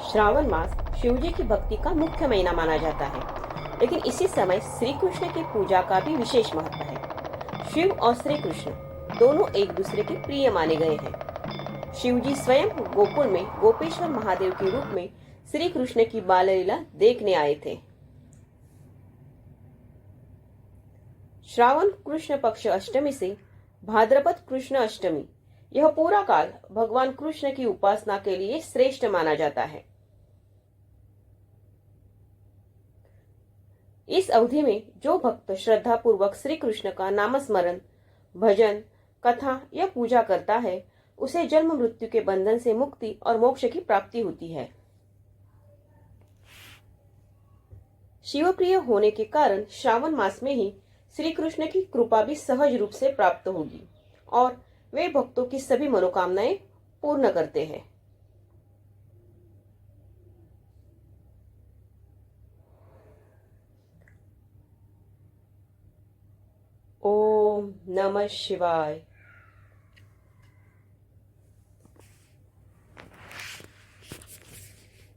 श्रावण मास शिवजी की भक्ति का मुख्य महीना माना जाता है, लेकिन इसी समय श्री कृष्ण की पूजा का भी विशेष महत्व है। शिव और श्री कृष्ण दोनों एक दूसरे के प्रिय माने गए हैं। शिवजी स्वयं गोकुल में गोपेश्वर महादेव के रूप में श्री कृष्ण की बाल लीला देखने आए थे। श्रावण कृष्ण पक्ष अष्टमी से भाद्रपद कृष्ण अष्टमी, यह पूरा काल भगवान कृष्ण की उपासना के लिए श्रेष्ठ माना जाता है। इस अवधि में जो भक्त श्रद्धा पूर्वक श्री कृष्ण का नामस्मरण, भजन, कथा या पूजा करता है, उसे जन्म मृत्यु के बंधन से मुक्ति और मोक्ष की प्राप्ति होती है। शिवप्रिय होने के कारण श्रावण मास में ही श्री कृष्ण की कृपा भी सहज रूप से प्राप्त होगी और वे भक्तों की सभी मनोकामनाएं पूर्ण करते हैं। ओम नमः शिवाय।